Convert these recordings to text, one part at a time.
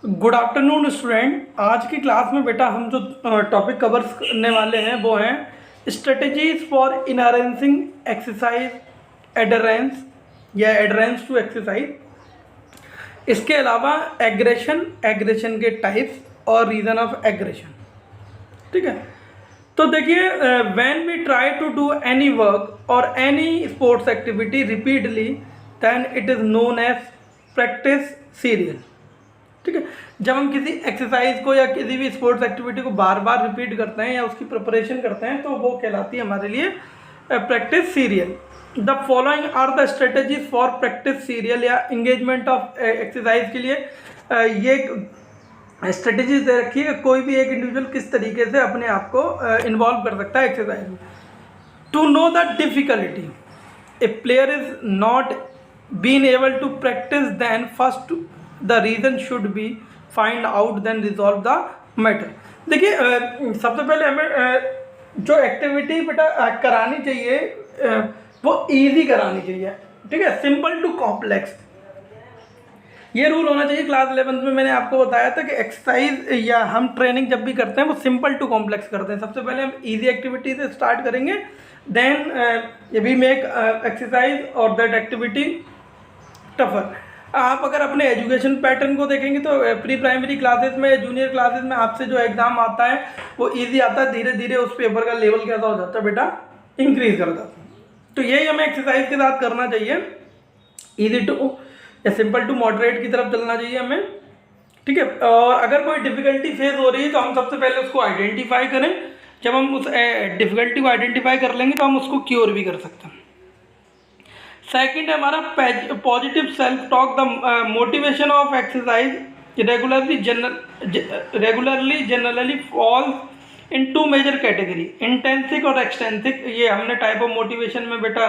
Good afternoon student. आज की class में बेटा हम जो टॉपिक कवर करने वाले हैं वो हैं स्ट्रेटजीज फॉर इनहेरेंसिंग एक्सरसाइज एडरेंस या एडरेंस टू एक्सरसाइज। इसके अलावा एग्रेशन के टाइप्स और रीज़न ऑफ एग्रेशन। ठीक है, तो देखिए when we try to do any work और any sports activity repeatedly then it is known as practice serial. ठीक है, जब हम किसी एक्सरसाइज को या किसी भी स्पोर्ट्स एक्टिविटी को बार बार रिपीट करते हैं या उसकी प्रिपरेशन करते हैं तो वो कहलाती है हमारे लिए practice serial. The following are the strategies for practice serial या इंगेजमेंट ऑफ एक्सरसाइज के लिए ये स्ट्रेटजीज दे रखी है। कोई भी एक इंडिविजुअल किस तरीके से अपने आप को इन्वॉल्व कर सकता है एक्सरसाइज में। To know the difficulty a player is not been able to practice then first the reason should be find out then resolve the matter. देखिए सबसे पहले हमें जो एक्टिविटी बेटा करानी चाहिए वो इजी करानी चाहिए। ठीक है, सिंपल टू कॉम्प्लेक्स, ये रूल होना चाहिए। क्लास 11th में मैंने आपको बताया था कि एक्सरसाइज या हम ट्रेनिंग जब भी करते हैं वो सिंपल टू कॉम्प्लेक्स करते हैं। सबसे पहले हम इजी एक्टिविटी से स्टार्ट करेंगे, देन वी मेक एक्सरसाइज और दैट एक्टिविटी टफर। आप अगर अपने एजुकेशन पैटर्न को देखेंगे तो प्री प्राइमरी क्लासेस में, जूनियर क्लासेस में आपसे जो एग्ज़ाम आता है वो इजी आता है, धीरे धीरे उस पेपर का लेवल कैसा हो जाता है बेटा, इंक्रीज कर जाता है। तो यही हमें एक्सरसाइज के साथ करना चाहिए, इजी टू या सिंपल टू मॉडरेट की तरफ चलना चाहिए हमें। ठीक है, और अगर कोई डिफ़िकल्टी फेस हो रही है तो हम सबसे पहले उसको आइडेंटिफाई करें। जब हम उस डिफ़िकल्टी को आइडेंटिफाई कर लेंगे तो हम उसको क्योर भी कर सकते हैं। सेकंड है हमारा positive self talk. The motivation of exercise regularly generally falls in two major category, intrinsic और एक्सटेंसिक। ये हमने टाइप ऑफ मोटिवेशन में बेटा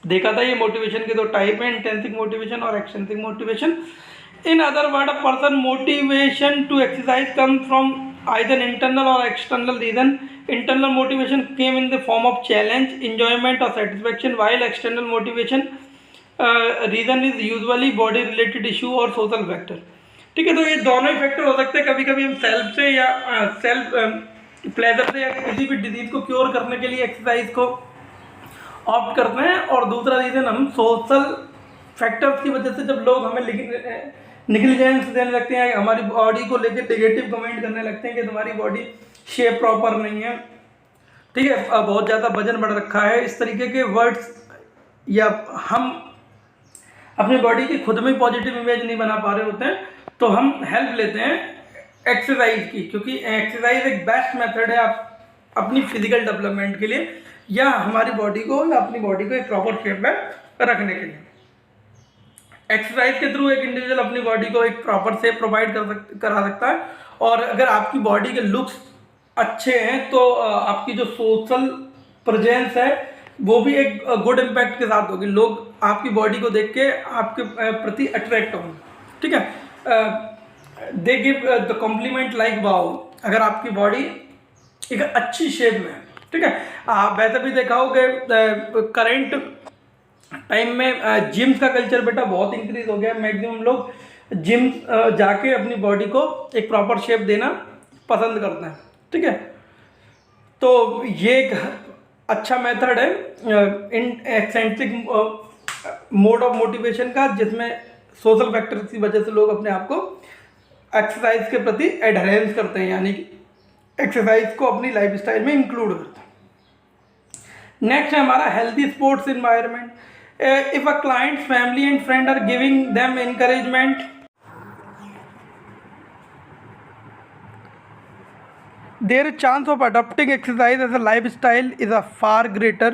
देखा था। ये मोटिवेशन के दो टाइप हैं, इंटेंसिक मोटिवेशन और extrinsic motivation. In other word a person motivation to exercise come from either internal or external reason. Internal motivation came in the form of challenge, enjoyment or satisfaction, while external motivation reason is usually body related issue or social factor. ठीक है, तो ये दोनों ही factor हो सकते हैं। कभी कभी हम सेल्फ से या सेल्फ प्लेजर से या किसी भी डिजीज को क्योर करने के लिए एक्सरसाइज को ऑप्ट करते हैं, और दूसरा रीज़न हम सोशल फैक्टर्स की वजह से जब लोग हमें निगलिजेंस देने लगते हैं, हमारी बॉडी को लेकर नेगेटिव कमेंट करने लगते हैं कि तुम्हारी बॉडी शेप प्रॉपर नहीं है, ठीक है, बहुत ज़्यादा वजन बढ़ रखा है, इस तरीके के वर्ड्स, या हम अपनी बॉडी की खुद में पॉजिटिव इमेज नहीं बना पा रहे होते हैं, तो हम हेल्प लेते हैं एक्सरसाइज की, क्योंकि एक्सरसाइज एक बेस्ट मेथड है आप अपनी फिजिकल डेवलपमेंट के लिए या हमारी बॉडी को या अपनी बॉडी को एक प्रॉपर शेप में रखने के लिए। एक्सरसाइज के थ्रू एक इंडिविजुअल अपनी बॉडी को एक प्रॉपर शेप प्रोवाइड करा सकता है, और अगर आपकी बॉडी के लुक्स अच्छे हैं तो आपकी जो सोशल प्रेजेंस है वो भी एक गुड इम्पैक्ट के साथ होगी। लोग आपकी बॉडी को देख के आपके प्रति अट्रैक्ट होंगे। ठीक है, they give the compliment like wow, अगर आपकी बॉडी एक अच्छी शेप में है। ठीक है, वैसे भी देखा हो कि करेंट टाइम में जिम्स का कल्चर बेटा बहुत इंक्रीज हो गया है। मैक्सिमम लोग जिम जाके अपनी बॉडी को एक प्रॉपर शेप देना पसंद करते हैं। ठीक है, तो ये एक अच्छा मेथड है इन एक्सेंट्रिक मोड ऑफ मोटिवेशन का, जिसमें सोशल फैक्टर्स की वजह से लोग अपने आप को एक्सरसाइज के प्रति एडहेरेंस करते हैं, यानी कि एक्सरसाइज को अपनी लाइफस्टाइल में इंक्लूड करते हैं। नेक्स्ट है हमारा healthy sports environment. If a client's family and friend are giving them encouragement, their chance of adopting exercise as a lifestyle is a far greater.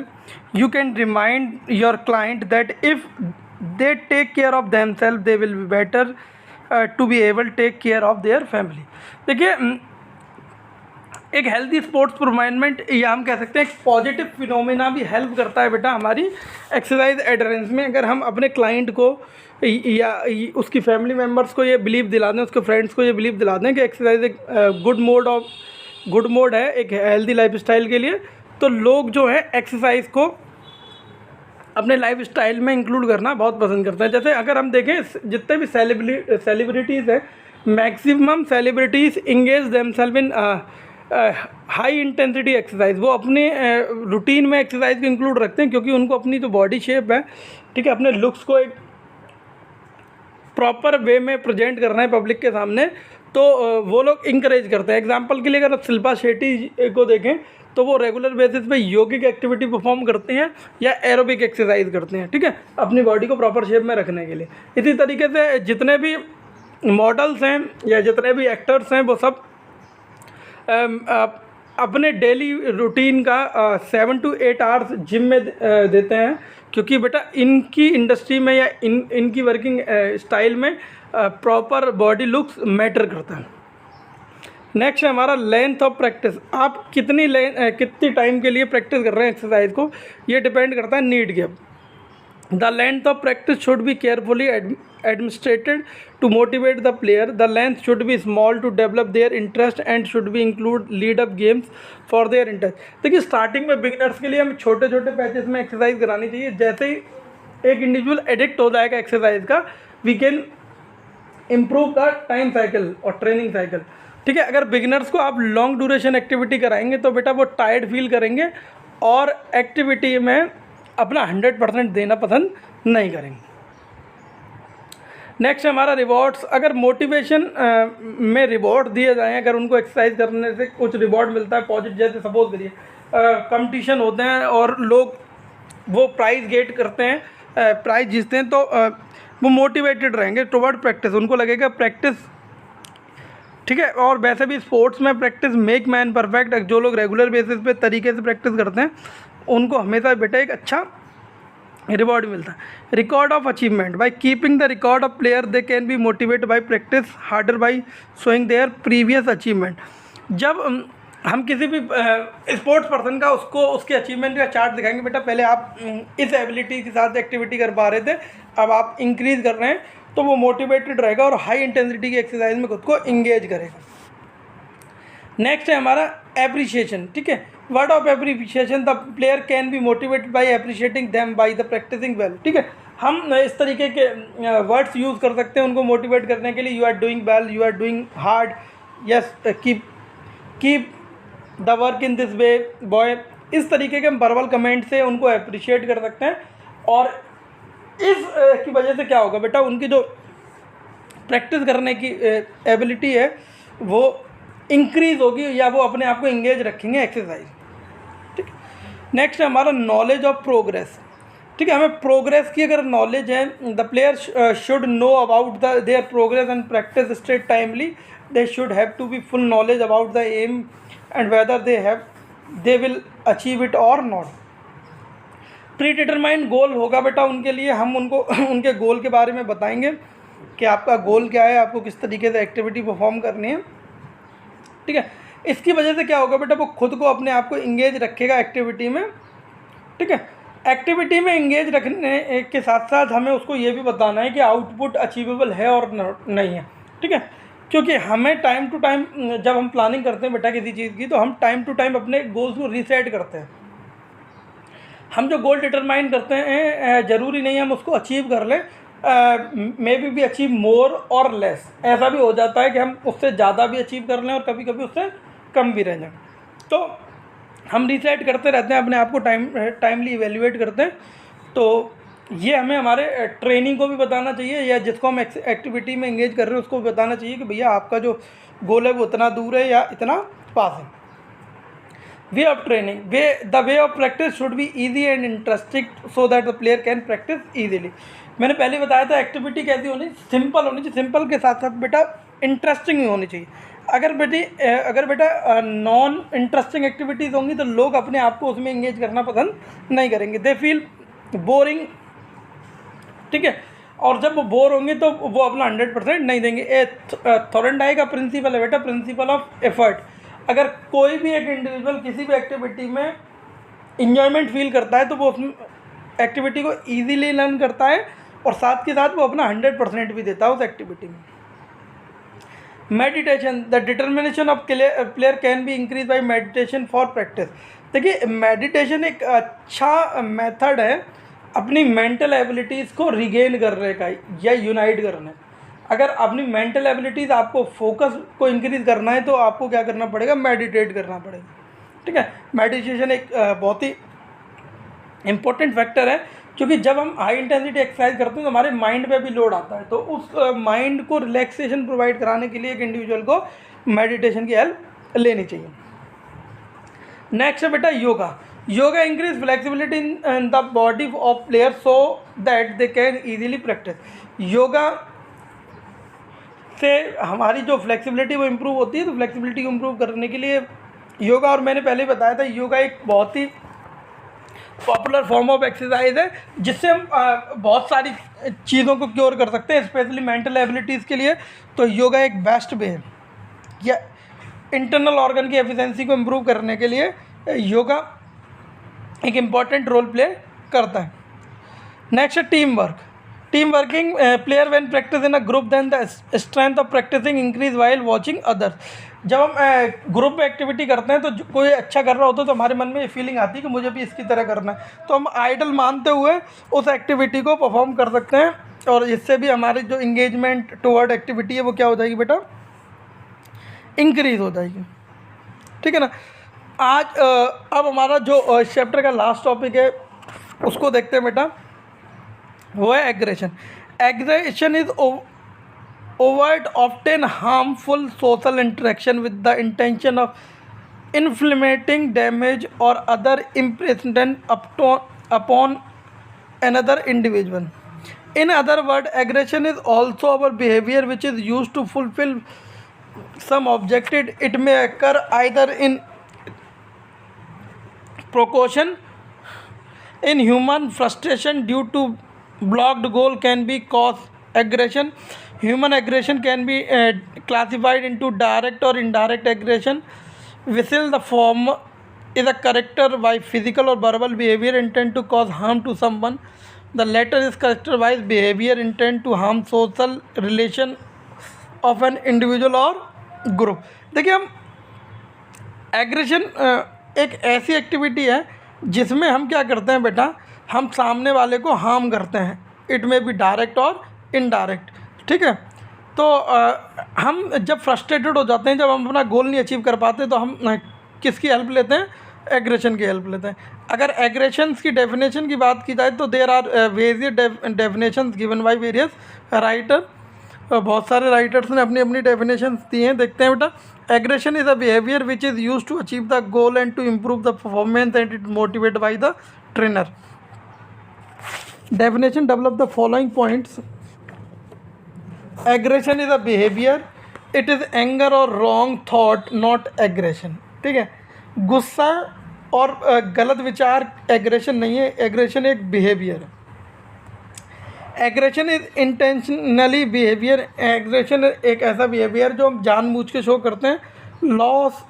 You can remind your client that if they take care of themselves, they will be better to be able to take care of their family. देखिए एक healthy sports performant या हम कह सकते हैं एक positive phenomena भी help करता है बेटा हमारी एक्सरसाइज एडरेंस में। अगर हम अपने क्लाइंट को या उसकी फैमिली मेम्बर्स को ये बिलीव दिला दें, उसके फ्रेंड्स को ये बिलीव दिला दें कि एक्सरसाइज एक गुड मोड है एक हेल्दी लाइफस्टाइल के लिए, तो लोग जो है एक्सरसाइज को अपने लाइफ स्टाइल में इंक्लूड करना बहुत पसंद करते हैं। जैसे अगर हम देखें जितने भी सेलिब्रिटीज़ हैं, maximum celebrities engage themselves in high intensity exercise. वो अपने रूटीन में एक्सरसाइज को इंक्लूड रखते हैं, क्योंकि उनको अपनी जो बॉडी शेप है, ठीक है, अपने लुक्स को एक प्रॉपर वे में प्रेजेंट करना है पब्लिक के सामने, तो वो लोग इंकरेज करते हैं। एग्जांपल के लिए अगर आप शिल्पा शेट्टी को देखें तो वो रेगुलर बेसिस पे योगिक एक्टिविटी परफॉर्म करते हैं या एरोबिक एक्सरसाइज करते हैं, ठीक है, अपनी बॉडी को प्रॉपर शेप में रखने के लिए। इसी तरीके से जितने भी मॉडल्स हैं या जितने भी एक्टर्स हैं, वो सब अपने डेली रूटीन का 7 to 8 आवर्स जिम में देते हैं, क्योंकि बेटा इनकी इंडस्ट्री में या इनकी वर्किंग स्टाइल में प्रॉपर बॉडी लुक्स मैटर करता है। नेक्स्ट है हमारा लेंथ ऑफ प्रैक्टिस। आप कितनी टाइम के लिए प्रैक्टिस कर रहे हैं एक्सरसाइज को, ये डिपेंड करता है नीड के। The length of practice should be carefully administrated to motivate the player. The length should be small to develop their interest and should be include lead up games for their interest। देखिए starting में beginners के लिए हमें छोटे छोटे patches में exercise करानी चाहिए। जैसे ही एक इंडिविजुअल एडिक्ट हो जाएगा एक्सरसाइज का, we can improve the time cycle और ट्रेनिंग साइकिल, ठीक है। अगर बिगिनर्स को आप लॉन्ग ड्यूरेशन एक्टिविटी कराएंगे तो बेटा वो टायर्ड फील करेंगे और एक्टिविटी में अपना 100% देना पसंद नहीं करेंगे। नेक्स्ट हमारा रिवॉर्ड्स। अगर मोटिवेशन में रिवॉर्ड दिए जाएँ, अगर उनको एक्सरसाइज करने से कुछ रिवॉर्ड मिलता है पॉजिटिव, जैसे सपोज करिए कंपटीशन होते हैं और लोग वो प्राइज़ गेट करते हैं, प्राइज़ जीतते हैं, तो वो मोटिवेटेड रहेंगे टुवर्ड प्रैक्टिस। उनको लगेगा प्रैक्टिस, ठीक है। और वैसे भी स्पोर्ट्स में प्रैक्टिस मेक मैन परफेक्ट। जो लोग रेगुलर बेसिस पे तरीके से प्रैक्टिस करते हैं उनको हमेशा बेटा एक अच्छा रिवॉर्ड मिलता है। Record of achievement. By keeping the record of player they can be motivate bye practice harder by showing there previous achievement. जब हम किसी भी स्पोर्ट्स पर्सन का उसके अचीवमेंट का चार्ट दिखाएंगे, बेटा पहले आप इस एबिलिटी के साथ एक्टिविटी कर पा रहे थे, अब आप इंक्रीज़ कर रहे हैं, तो वो मोटिवेटेड रहेगा और हाई इंटेंसिटी की एक्सरसाइज में खुद को इंगेज करेगा। नेक्स्ट है हमारा एप्रिशिएशन, ठीक है। Word of appreciation. The player can be motivated by appreciating them by the practicing well, ठीक है। हम इस तरीके के वर्ड्स यूज़ कर सकते हैं उनको मोटिवेट करने के लिए। You are doing well, you are doing hard, yes, keep the work in this way boy. इस तरीके के हम वर्बल कमेंट से उनको अप्रिशिएट कर सकते हैं, और इस की वजह से क्या होगा बेटा, उनकी जो प्रैक्टिस करने की एबिलिटी है वो इंक्रीज़ होगी, या वो अपने आप को इंगेज रखेंगे एक्सरसाइज, ठीक है। नेक्स्ट है हमारा नॉलेज ऑफ प्रोग्रेस, ठीक है। हमें प्रोग्रेस की अगर नॉलेज है, the player should know about their progress and practice straight timely. They should have to be full knowledge about the aim and whether they will achieve it और not. Predetermined goal होगा बेटा उनके लिए, हम उनको उनके गोल के बारे में बताएंगे कि आपका गोल क्या है, आपको किस तरीके से एक्टिविटी परफॉर्म करनी है, ठीक है। इसकी वजह से क्या होगा बेटा, वो खुद को अपने आप को इंगेज रखेगा एक्टिविटी में, ठीक है। एक्टिविटी में इंगेज रखने के साथ साथ हमें उसको ये भी बताना है कि आउटपुट अचीवेबल है और नहीं है, ठीक है। क्योंकि हमें टाइम टू टाइम जब हम प्लानिंग करते हैं बेटा किसी चीज़ की, तो हम टाइम टू टाइम अपने गोल्स को रीसेट करते हैं। हम जो गोल डिटरमाइन करते हैं ज़रूरी नहीं हम उसको अचीव कर लें, मे बी अचीव मोर और लेस। ऐसा भी हो जाता है कि हम उससे ज़्यादा भी अचीव कर लें और कभी कभी उससे कम भी रह जाएं। तो हम रीसेट करते रहते हैं अपने आप को, टाइमली इवेल्युएट करते हैं। तो ये हमें हमारे ट्रेनिंग को भी बताना चाहिए, या जिसको हम एक्टिविटी में एंगेज कर रहे हैं उसको भी बताना चाहिए कि भैया आपका जो गोल है वो इतना दूर है या इतना पास है। Way of training. The way of practice should be easy and interesting so that the player can practice easily. मैंने पहले बताया था एक्टिविटी कैसी होनी, सिंपल होनी चाहिए। सिंपल के साथ साथ बेटा इंटरेस्टिंग भी होनी चाहिए। अगर बेटा नॉन इंटरेस्टिंग एक्टिविटीज़ होंगी तो लोग अपने आप को उसमें इंगेज करना पसंद नहीं करेंगे, दे फील बोरिंग, ठीक है। और जब वो बोर होंगे तो वो अपना 100% नहीं देंगे। थॉरनडाई का प्रिंसिपल है बेटा, प्रिंसिपल ऑफ एफर्ट। अगर कोई भी एक इंडिविजुअल किसी भी एक्टिविटी में इंजॉयमेंट फील करता है तो वो उस एक्टिविटी को ईजीली लर्न करता है और साथ के साथ वो अपना 100% भी देता है उस एक्टिविटी में। Meditation. The determination of player can be increase by meditation for practice. देखिए मेडिटेशन एक अच्छा मेथड है अपनी मेंटल एबिलिटीज़ को रिगेन करने का या यूनाइट करना है। अगर अपनी मेंटल एबिलिटीज़ आपको फोकस को इंक्रीज़ करना है तो आपको क्या करना पड़ेगा, मेडिटेट करना पड़ेगा। ठीक है, मेडिटेशन एक बहुत ही इम्पोर्टेंट फैक्टर है, क्योंकि जब हम हाई इंटेंसिटी एक्सरसाइज करते हैं तो हमारे माइंड पे भी लोड आता है, तो उस माइंड को रिलैक्सेशन प्रोवाइड कराने के लिए एक इंडिविजुअल को मेडिटेशन की हेल्प लेनी चाहिए। नेक्स्ट है बेटा yoga. Yoga increase flexibility in the body of player so that they can easily practice. Yoga से हमारी जो फ्लेक्सिबिलिटी वो इम्प्रूव होती है, तो फ्लेक्सिबिलिटी को इम्प्रूव करने के लिए योगा, और मैंने पहले बताया था योगा एक बहुत ही पॉपुलर फॉर्म ऑफ एक्सरसाइज है जिससे हम बहुत सारी चीज़ों को क्योर कर सकते हैं, स्पेशली मेंटल एबिलिटीज़ के लिए। तो योगा एक बेस्ट वे है, या इंटरनल ऑर्गन की एफिशिएंसी को इम्प्रूव करने के लिए योगा एक इम्पॉर्टेंट रोल प्ले करता है। नेक्स्ट है team work. Team working player when practice in a group then the strength of practicing increase while watching others. जब हम ग्रुप में एक्टिविटी करते हैं तो कोई अच्छा कर रहा होता है तो हमारे मन में ये फीलिंग आती है कि मुझे भी इसकी तरह करना है, तो हम आइडल मानते हुए उस एक्टिविटी को परफॉर्म कर सकते हैं, और इससे भी हमारी जो इंगेजमेंट टुवर्ड एक्टिविटी है वो क्या हो जाएगी बेटा, इंक्रीज हो जाएगी। ठीक है ना। आज अब हमारा जो चैप्टर का लास्ट टॉपिक है उसको देखते हैं बेटा, वो है aggression. Aggression is overt often harmful social interaction with the intention of inflicting damage or other impression upon another individual. In other words, aggression is also our behavior which is used to fulfill some objective. It may occur either in provocation, in human frustration due to blocked goal can be cause aggression. Human aggression can be classified into direct or indirect aggression. Whistle, the form, is a character by physical or verbal behavior intent to cause harm to someone. The latter is characterized behavior intent to harm social relation of an individual or group. देखिए, हम aggression एक ऐसी activity है जिसमें हम क्या करते हैं बेटा, हम सामने वाले को हार्म करते हैं। इट में भी डायरेक्ट और इनडायरेक्ट। ठीक है, तो हम जब फ्रस्ट्रेटेड हो जाते हैं, जब हम अपना गोल नहीं अचीव कर पाते, तो हम किसकी हेल्प लेते हैं, एग्रेशन की हेल्प लेते हैं। अगर एग्रेशंस की डेफिनेशन की बात की जाए तो there are various definitions given by various writer. बहुत सारे राइटर्स ने अपनी अपनी डेफिनेशंस दी हैं। देखते हैं बेटा, aggression is a behaviour which is use to achieve the goal and to improve the performance and it motivate by the trainer. Definition develop the following points. Aggression is a behaviour, it is anger और wrong thought not aggression. ठीक है, गुस्सा और गलत विचार aggression नहीं है, aggression एक बिहेवियर है। Aggression is intentionally behaviour. Aggression एक ऐसा बिहेवियर जो हम जानबूझ के शो करते हैं। Loss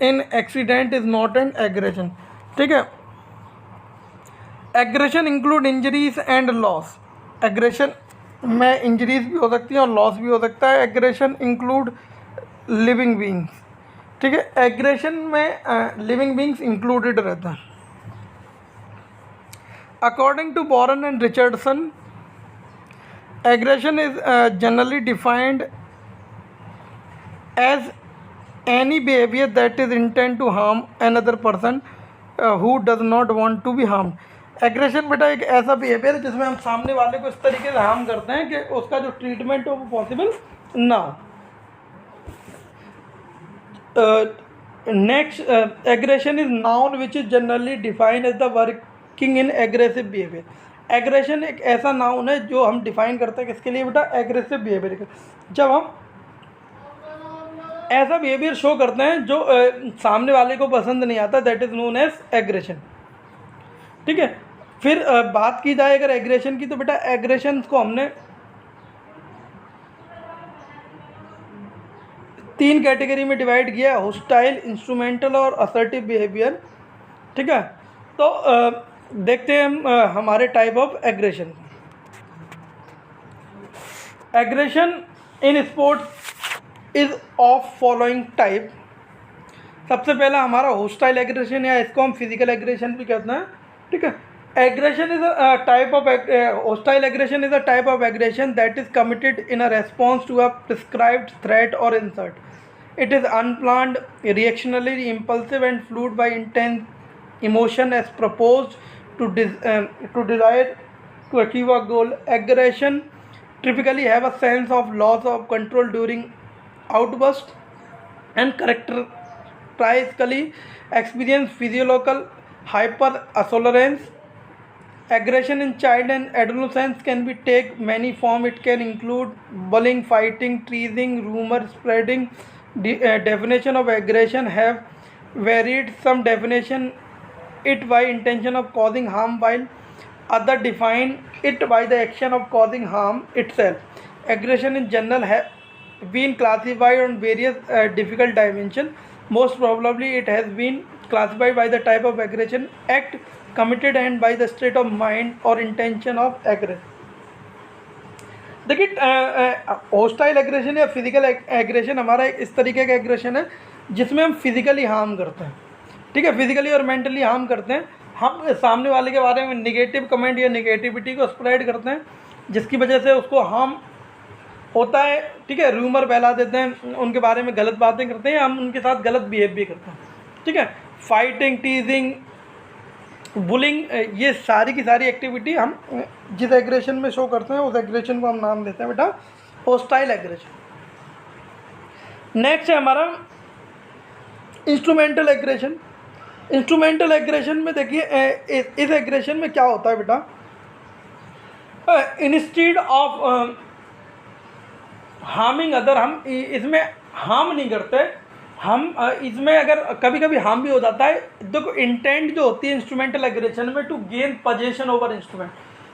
in accident is not an aggression. ठीक है, aggression include injuries and loss. Aggression में इंजरीज भी हो सकती हैं और लॉस भी हो सकता है। Aggression include living beings. ठीक है, एग्रेशन में लिविंग बींग्स इंक्लूडेड रहता है। According to Baron and Richardson, aggression is generally defined as any behavior that is intent to harm another person who does not want to be harmed. Aggression बेटा एक ऐसा behaviour है जिसमें हम सामने वाले को इस तरीके से हार्म करते हैं कि उसका जो ट्रीटमेंट हो वो पॉसिबल ना हो। Next, aggression is noun which is generally defined as the working in aggressive behaviour. Aggression एक ऐसा नाउन है जो हम डिफाइन करते हैं किसके लिए बेटा, एग्रेसिव बिहेवियर। जब हम ऐसा बिहेवियर शो करते हैं जो सामने वाले को पसंद नहीं आता, that is known as aggression. ठीक है, फिर बात की जाए अगर एग्रेशन की, तो बेटा एग्रेशन को हमने 3 कैटेगरी में डिवाइड किया है, होस्टाइल, इंस्ट्रूमेंटल और असर्टिव बिहेवियर। ठीक है, तो देखते हैं हम हमारे type of aggression. Aggression in sports is of following type. सबसे पहला हमारा होस्टाइल एग्रेशन, या इसको हम फिजिकल एग्रेशन भी कहते हैं। ठीक है, Aggression is a type of hostile aggression is a type of aggression that is committed in a response to a prescribed threat or insult. It is unplanned, reactionary, impulsive, and fueled by intense emotion as proposed to desire to achieve a goal. Aggression typically have a sense of loss of control during outburst and characteristically experience physiological hyperassolence. Aggression in child and adolescence can be take many forms. It can include bullying, fighting, teasing, rumor spreading. Definition of aggression have varied. Some definition it by intention of causing harm, while other define it by the action of causing harm itself. Aggression in general have been classified on various difficult dimensions. Most probably it has been classified by the type of aggression, act committed, and by the state of mind or intention of aggression. देखिए hostile aggression या physical aggression हमारा एक इस तरीके का aggression है जिसमें हम फिजिकली हार्म करते हैं, ठीक है, फिजिकली और मेंटली हार्म करते हैं। हम सामने वाले के बारे में निगेटिव कमेंट या निगेटिविटी को स्प्रेड करते हैं जिसकी वजह से उसको हार्म होता है, ठीक है, रूमर फैला देते हैं, उनके बारे में गलत बातें करते हैं, हम उनके साथ गलत बिहेव भी करते हैं, ठीक है। फाइटिंग, टीजिंग, बुलिंग, ये सारी की सारी एक्टिविटी हम जिस एग्रेशन में शो करते हैं उस एग्रेशन को हम नाम देते हैं बेटा हॉस्टाइल एग्रेशन। नेक्स्ट है हमारा इंस्ट्रूमेंटल एग्रेशन। इंस्ट्रूमेंटल एग्रेशन में देखिए इस एग्रेशन में क्या होता है बेटा, इंस्टीड ऑफ हार्मिंग अदर, हम इसमें हार्म नहीं करते, हम इसमें अगर कभी कभी हार्म भी हो जाता है। देखो इंटेंट जो होती है इंस्ट्रूमेंटल एग्रेशन में to gain position over instrument,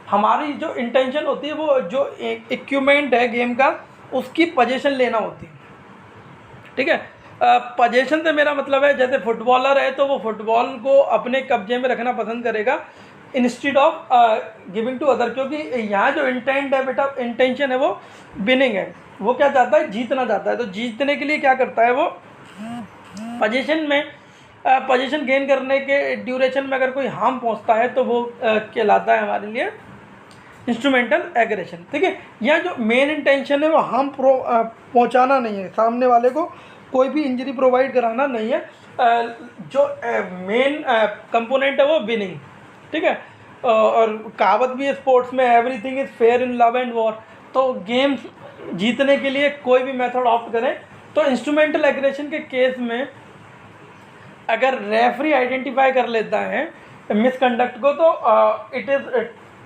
हमारी जो इंटेंशन होती है वो जो इक्विपमेंट है गेम का उसकी पोजीशन लेना होती है, ठीक है। पोजीशन से मेरा मतलब है जैसे फुटबॉलर है तो वो फुटबॉल को अपने कब्जे में रखना पसंद करेगा instead of giving to other, क्योंकि यहाँ जो इंटेंट है बेटा, इंटेंशन है वो विनिंग है, वो क्या चाहता है, जीतना चाहता है। तो जीतने के लिए क्या करता है वो पोजीशन में पोजीशन गेन करने के ड्यूरेशन में अगर कोई हार्म पहुंचता है तो वो कहलाता है हमारे लिए इंस्ट्रूमेंटल एग्रेशन, ठीक है। यहाँ जो मेन इंटेंशन है वो हार्म पहुंचाना नहीं है, सामने वाले को कोई भी इंजरी प्रोवाइड कराना नहीं है, जो मेन कंपोनेंट है वो विनिंग, ठीक है। और कहावत भी है स्पोर्ट्स में, everything is fair in love and war, तो गेम्स जीतने के लिए कोई भी मेथड ऑप्ट करें। तो इंस्ट्रूमेंटल एग्रेशन के केस में अगर रेफरी आइडेंटिफाई कर लेता है मिसकंडक्ट को तो it is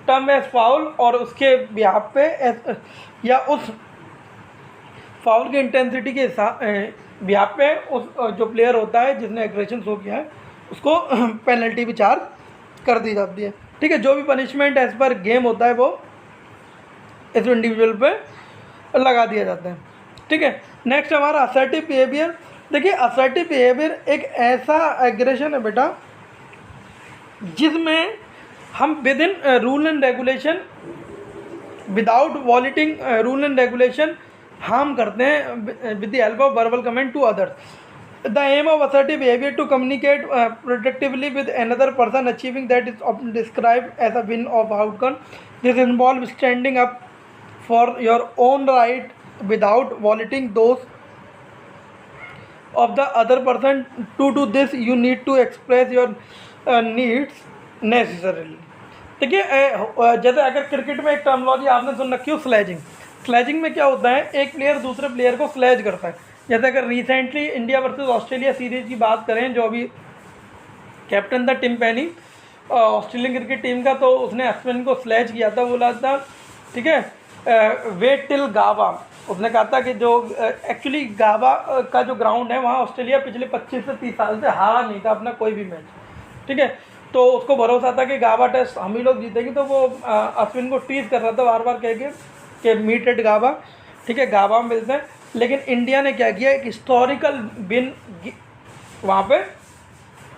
term as foul, और उसके बिहाफ पे या उस फाउल की इंटेंसिटी के बिहाफ पे उस जो प्लेयर होता है जिसने एग्रेशन शो किया है उसको पेनल्टी भी चार्ज कर दी जाती है, ठीक है। जो भी पनिशमेंट एज पर गेम होता है वो इस इंडिविजुअल पे लगा दिया जाता है, ठीक है। नेक्स्ट हमारा असर्टिव बिहेवियर। देखिए असर्टिव बिहेवियर एक ऐसा एग्रेशन है बेटा जिसमें हम within rule and regulation, without violating rule and regulation harm करते हैं with the help of verbal comment to others. The aim of assertive behaviour to communicate productively with another person achieving that is often described as a win of outcome. This involve standing up for your own right without violating those of the other person. To do this you need to express your needs necessarily। देखिए जैसे अगर cricket में एक terminology आपने सुन रखी हो sledging. Sledging में क्या होता है, एक प्लेयर दूसरे प्लेयर को स्लेज करता है। जैसे अगर recently India versus Australia series की बात करें, जो अभी कैप्टन था टिम पेनी ऑस्ट्रेलियन क्रिकेट टीम का, तो उसने अश्विन को स्लेज किया था, बोला था ठीक है वेट टिल गावा। उसने कहा था कि जो एक्चुअली गावा का जो ग्राउंड है वहाँ ऑस्ट्रेलिया पिछले 25 से 30 साल से हारा नहीं था अपना कोई भी मैच, ठीक है। तो उसको भरोसा था कि गावा टेस्ट हम ही लोग जीतेंगे, तो वो अश्विन को टीज कर रहा था बार बार कह के कि मीट एट गावा, ठीक है, गावा में मिलते हैं। लेकिन इंडिया ने क्या किया, एक हिस्टोरिकल विन वहाँ पे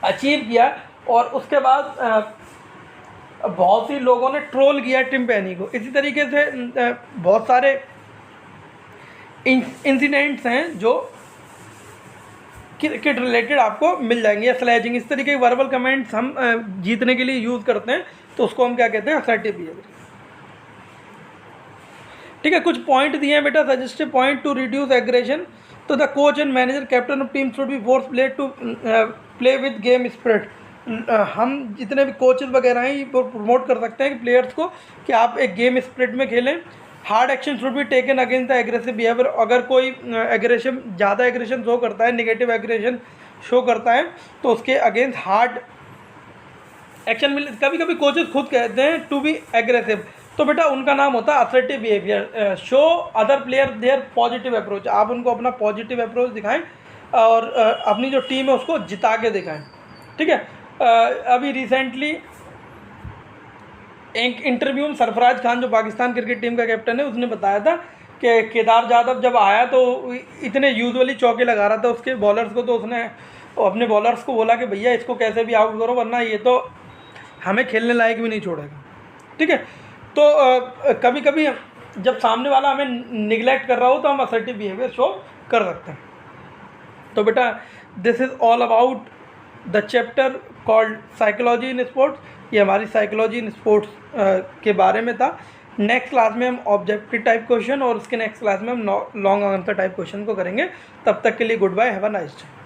अचीव किया, और उसके बाद बहुत सी लोगों ने ट्रोल किया टिम पेनी को। इसी तरीके से बहुत सारे इंसिडेंट्स हैं जो क्रिकेट रिलेटेड आपको मिल जाएंगे। या स्लेजिंग, इस तरीके के वर्बल कमेंट्स हम जीतने के लिए यूज़ करते हैं तो उसको हम क्या कहते हैं, असर्टिव बिहेवियर। ठीक है, कुछ पॉइंट दिए हैं बेटा, suggestive point to reduce aggression. तो the coach and manager captain of team should be force player to play with game spirit. हम जितने भी कोचेज वगैरह हैं वो प्रमोट कर सकते हैं कि प्लेयर्स को कि आप एक गेम स्पिरिट में खेलें। Hard action should be taken against the aggressive behaviour. अगर कोई एग्रेशन, ज़्यादा एग्रेशन शो करता है, निगेटिव एग्रेशन शो करता है, तो उसके अगेंस्ट हार्ड एक्शन मिल। कभी कभी कोचेस खुद कहते हैं टू बी एग्रेसिव, तो बेटा उनका नाम होता है assertive behaviour. Show other player their positive approach. आप उनको अपना पॉजिटिव अप्रोच दिखाएं और अपनी जो टीम है उसको जिता के दिखाएं। ठीक है, अभी रिसेंटली एक इंटरव्यू में सरफराज खान जो पाकिस्तान क्रिकेट टीम का कैप्टन है, उसने बताया था कि केदार जाधव जब आया तो इतने यूजुअली चौके लगा रहा था उसके बॉलर्स को, तो उसने अपने बॉलर्स को बोला कि भैया इसको कैसे भी आउट करो वरना ये तो हमें खेलने लायक भी नहीं छोड़ेगा। ठीक है, तो कभी कभी जब सामने वाला हमें निगलेक्ट कर रहा हो तो हम असर्टिव बिहेवियर शो कर सकते हैं। तो बेटा this is all about the chapter called psychology in sports. ये हमारी साइकोलॉजी इन स्पोर्ट्स के बारे में था। नेक्स्ट क्लास में हम ऑब्जेक्टिव टाइप क्वेश्चन और उसके नेक्स्ट क्लास में हम लॉन्ग आंसर टाइप क्वेश्चन को करेंगे। तब तक के लिए goodbye, have a nice day.